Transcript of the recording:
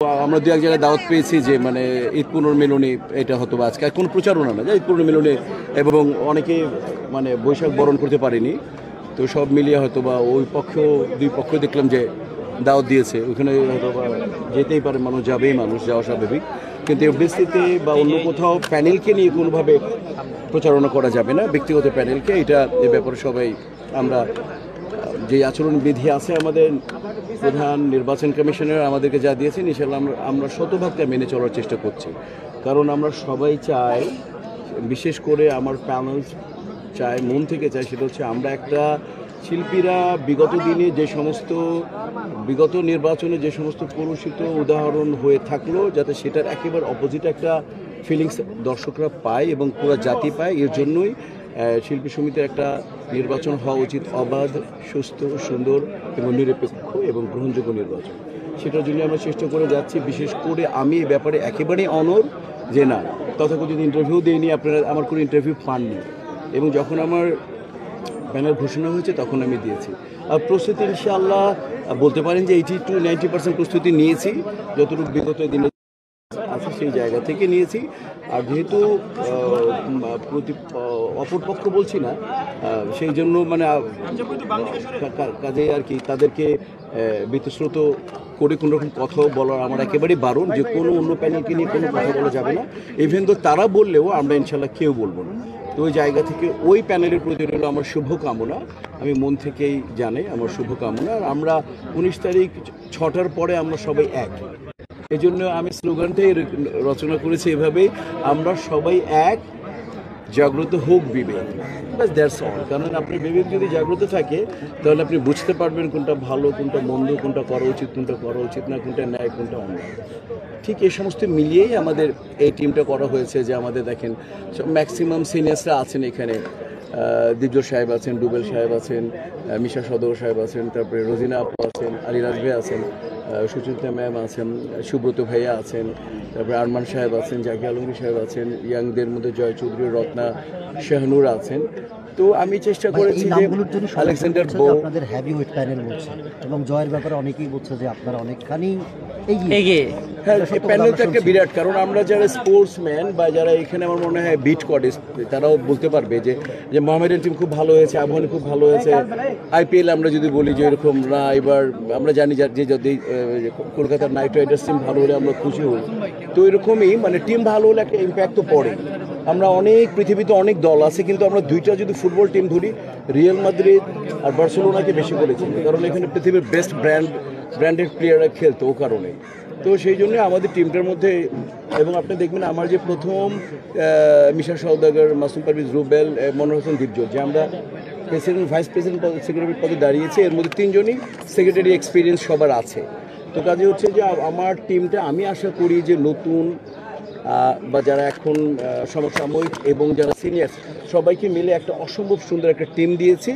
আমরা দু এক জায়গায় দাওয়াত পেয়েছি যে মানে ঈদ পুনর্মিলনী এটা হতো আজকে কোনো প্রচারণা না যে ঈদ পুনর্মিলনী এবং অনেকে মানে বৈশাখ বরণ করতে পারেনি, তো সব মিলিয়ে হয়তো বা ওই পক্ষ দুই পক্ষ দেখলাম যে দাওয়াত দিয়েছে, ওইখানে হয়তো বা যেতেই পারে মানুষ, যাবেই মানুষ, যাওয়া স্বাভাবিক। কিন্তু এফডিসিতে বা অন্য কোথাও প্যানেলকে নিয়ে কোনোভাবে প্রচারণা করা যাবে না, ব্যক্তিগত প্যানেলকে। এটা এ ব্যাপারে সবাই আমরা যে আচরণবিধি আছে আমাদের প্রধান নির্বাচন কমিশনার আমাদেরকে যা দিয়েছেন ইনশাআল্লাহ আমরা শতভাগটা মেনে চলার চেষ্টা করছি। কারণ আমরা সবাই চাই, বিশেষ করে আমার প্যানেল চায়, মন থেকে চায়, সেটা হচ্ছে আমরা একটা শিল্পীরা বিগত দিনে যে সমস্ত বিগত নির্বাচনে যে সমস্ত কলুষিত উদাহরণ হয়ে থাকলো, যাতে সেটার একেবারে অপোজিট একটা ফিলিংস দর্শকরা পায় এবং পুরো জাতি পায়। এর জন্যই শিল্পী সমিতির একটা নির্বাচন হওয়া উচিত অবাধ, সুস্থ, সুন্দর এবং নিরপেক্ষ এবং গ্রহণযোগ্য নির্বাচন। সেটার জন্য আমরা চেষ্টা করে যাচ্ছি। বিশেষ করে আমি এই ব্যাপারে একেবারেই অনড় যে না, তথাকথিত ইন্টারভিউ দিইনি, আপনারা আমার কোনো ইন্টারভিউ পাননি, এবং যখন আমার প্যানেল ঘোষণা হয়েছে তখন আমি দিয়েছি। আর প্রস্তুতি ইনশাআল্লাহ বলতে পারেন যে 80-90% প্রস্তুতি নিয়েছি, যতটুকু বিগত দিনে আছে সেই জায়গা থেকে নিয়েছি। আর যেহেতু অপরপক্ষ বলছি না, সেই জন্য মানে কাজে আর কি তাদেরকে বীতশ্রুত করে কোনো রকম কথা বলার আমার একেবারেই বারণ, যে কোনো অন্য প্যানেলকে নিয়ে কোনো কথা বলা যাবে না। ইভেন তো তারা বললেও আমরা ইনশাল্লাহ কেউ বলবো না। তো ওই জায়গা থেকে ওই প্যানেলের প্রতি রইল আমার শুভকামনা, আমি মন থেকেই জানাই আমার শুভকামনা। আর আমরা 19 তারিখ 6টার পরে আমরা সবাই এক, এই জন্য আমি স্লোগানটাই রচনা করেছি এভাবেই, আমরা সবাই এক, জাগ্রত হোক বিবেক, বাস দ্যাটস অল। কারণ আপনার বিবেক যদি জাগ্রত থাকে তাহলে আপনি বুঝতে পারবেন কোনটা ভালো, কোনটা মন্দ, কোনটা করা উচিত, কোনটা করা উচিত না, কোনটা ন্যায়, কোনটা অন্যায়। ঠিক এই সমস্ত মিলিয়েই আমাদের এই টিমটা করা হয়েছে। যে আমাদের দেখেন ম্যাক্সিমাম সিনিয়র্সরা আছেন এখানে, দিব্য সাহেব আছেন, ডুবেল সাহেব আছেন, মিশা সদর সাহেব আছেন, তারপরে রোজিনা আপু আছেন, আলিরাজ ভাই আছেন, সুচিন্তা ম্যাম আছেন, সুব্রত ভাইয়া আছেন, তারপরে আরমান সাহেব আছেন, জাকি আলমগীর সাহেব আছেন, ইয়াংদের মধ্যে জয় চৌধুরী, রত্না, শাহনুর আছেন। তো আমি চেষ্টা করেছি যে আলেকজান্ডার বো আপনাদের হেভিওয়েট প্যানেল বলছে, এবং জয়ের ব্যাপারে অনেকেই বলছে যে আপনারা অনেকখানি এগিয়ে। হ্যাঁ, এই প্যানেলটা একটা বিরাট, কারণ আমরা যারা স্পোর্টসম্যান বা যারা এখানে আমার মনে হয় বিট করে, তারাও বলতে পারবে যে মোহামেডান টিম খুব ভালো হয়েছে, আবহাওয়া খুব ভালো হয়েছে। আইপিএল আমরা যদি বলি যে এরকম না, এবার আমরা জানি যে যদি কলকাতার নাইট রাইডার্স টিম ভালো হলে আমরা খুশি হই। তো এরকমই মানে টিম ভালো হলে একটা ইম্প্যাক্ট তো পড়ে। আমরা অনেক পৃথিবীতে অনেক দল আছে, কিন্তু আমরা দুইটা যদি ফুটবল টিম ধরি, রিয়াল মাদ্রিদ আর বার্সেলোনাকে বেশি বলেছি, কারণ এখানে পৃথিবীর বেস্ট ব্র্যান্ডেড প্লেয়াররা খেলতো ও কারণে। তো সেই জন্য আমাদের টিমটার মধ্যে, এবং আপনি দেখবেন আমার যে প্রথম মিশা সওদাগর, মাসুম পারভেজ, রুবেল, মনোহর হোসেন দীপজল, যে আমরা প্রেসিডেন্ট, ভাইস প্রেসিডেন্ট সেক্রেটারি পদে দাঁড়িয়েছি, এর মধ্যে 3 জনই সেক্রেটারি এক্সপিরিয়েন্স সবার আছে। তো কাজে হচ্ছে যে আমার টিমটা, আমি আশা করি যে নতুন বা যারা এখন সমসাময়িক এবং যারা সিনিয়র, সবাইকে মিলে একটা অসম্ভব সুন্দর একটা টিম দিয়েছি।